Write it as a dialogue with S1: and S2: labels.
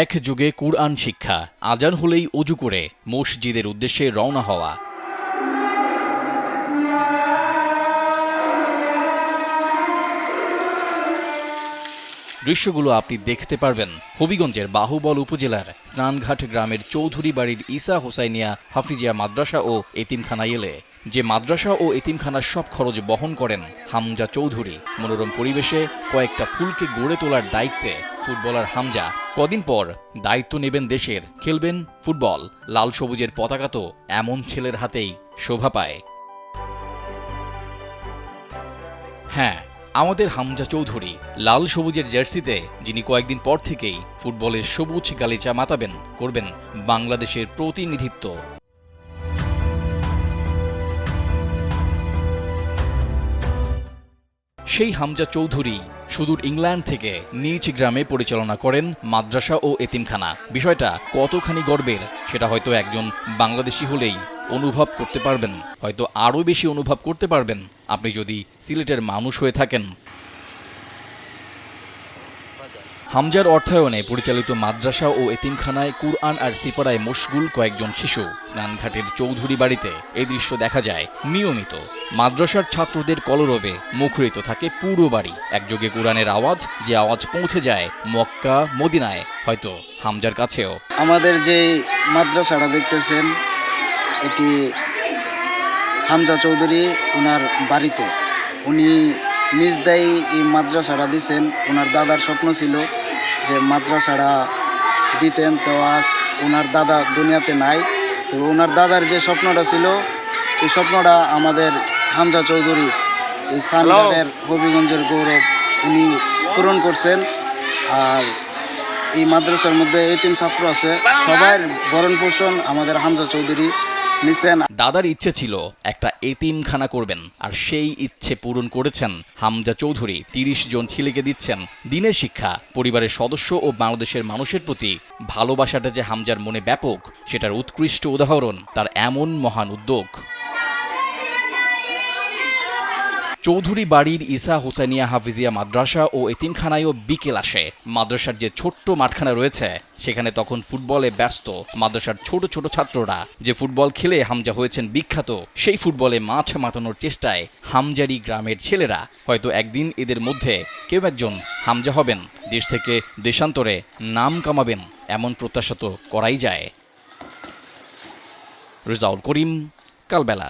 S1: একযোগে কুরআন শিক্ষা, আজান হলেই অজু করে মসজিদের উদ্দেশ্যে রওনা হওয়া। দৃশ্যগুলো আপনি দেখতে পারবেন হবিগঞ্জের বাহুবল উপজেলার স্নানঘাট গ্রামের চৌধুরী বাড়ির ঈসা হোসাইনিয়া হাফিজিয়া মাদ্রাসা ও এতিমখানায় এলে। যে মাদ্রাসা ও এতিমখানার সব খরচ বহন করেন হামজা চৌধুরী। মনোরম পরিবেশে কয়েকটা ফুলকে গড়ে তোলার দায়িত্বে ফুটবলার হামজা। কদিন পর দায়িত্ব নেবেন দেশের, খেলবেন ফুটবল। লাল সবুজের পতাকা তো এমন ছেলের হাতেই শোভা পায়। হ্যাঁ, আমাদের হামজা চৌধুরী লাল সবুজের জার্সিতে, যিনি কয়েকদিন পর থেকেই ফুটবলের সবুজ গালিচা মাতাবেন, করবেন বাংলাদেশের প্রতিনিধিত্ব। সেই হামজা চৌধুরী সুদূর ইংল্যান্ড থেকে নিজ গ্রামে পরিচালনা করেন মাদ্রাসা ও এতিমখানা। বিষয়টা কতখানি গর্বের সেটা হয়তো একজন বাংলাদেশি হলেই অনুভব করতে পারবেন, হয়তো আরও বেশি অনুভব করতে পারবেন আপনি যদি সিলেটের মানুষ হয়ে থাকেন। হামজার অর্থায়নে পরিচালিত মাদ্রাসা ও এতিমখানায় কুরআন আর সিপারায় মশগুল কয়েকজন শিশু। স্নানঘাটের চৌধুরী বাড়িতে এই দৃশ্য দেখা যায় নিয়মিত। মাদ্রাসার ছাত্রদের কলরবে মুখরিত থাকে পুরো বাড়ি। একযোগে কুরআনের আওয়াজ, যে আওয়াজ পৌঁছে যায় মক্কা মদিনায়, হয়তো হামজার কাছেও।
S2: আমাদের যে মাদ্রাসাটা দেখতেছেন, এটি হামজা চৌধুরী ওনার বাড়িতে। উনি নিজ দায়ী এই মাদ্রাসাটা দিছেন। ওনার দাদার স্বপ্ন ছিল যে মাদ্রাসাটা দিতেন, তো আজ ওনার দাদা দুনিয়াতে নাই। তো ওনার দাদার যে স্বপ্নটা ছিল, এই স্বপ্নটা আমাদের হামজা চৌধুরী, এই সানগারের হবিগঞ্জের গৌরব, উনি পূরণ করছেন। আর এই মাদ্রাসার মধ্যে এতিম ছাত্র আছে, সবার ভরণ পোষণ আমাদের হামজা চৌধুরী নিছেন।
S1: দাদার ইচ্ছে ছিল একটা এতিমখানা করবেন, আর সেই ইচ্ছে পূরণ করেছেন হামজা চৌধুরী। ৩০ জন ছেলেকে দিচ্ছেন দিনের শিক্ষা। পরিবারের সদস্য ও বাংলাদেশের মানুষের প্রতি ভালোবাসাটা যে হামজার মনে ব্যাপক, সেটার উৎকৃষ্ট উদাহরণ তার এমন মহান উদ্যোগ। চৌধুরী বাড়ির ঈসা হোসাইনিয়া হাফিজিয়া মাদ্রাসা ও এতিমখানায়ও বিকেল আসে। মাদ্রাসার যে ছোট্ট মাঠখানা রয়েছে সেখানে তখন ফুটবলে ব্যস্ত মাদ্রাসার ছোট ছোট ছাত্ররা। যে ফুটবল খেলে হামজা হয়েছেন বিখ্যাত, সেই ফুটবলে মাঠ মাতানোর চেষ্টায় হামজারি গ্রামের ছেলেরা। হয়তো একদিন এদের মধ্যে কেউ একজন হামজা হবেন, দেশ থেকে দেশান্তরে নাম কামাবেন, এমন প্রত্যাশা তো করাই যায়। রেজাউল করিম, কালবেলা।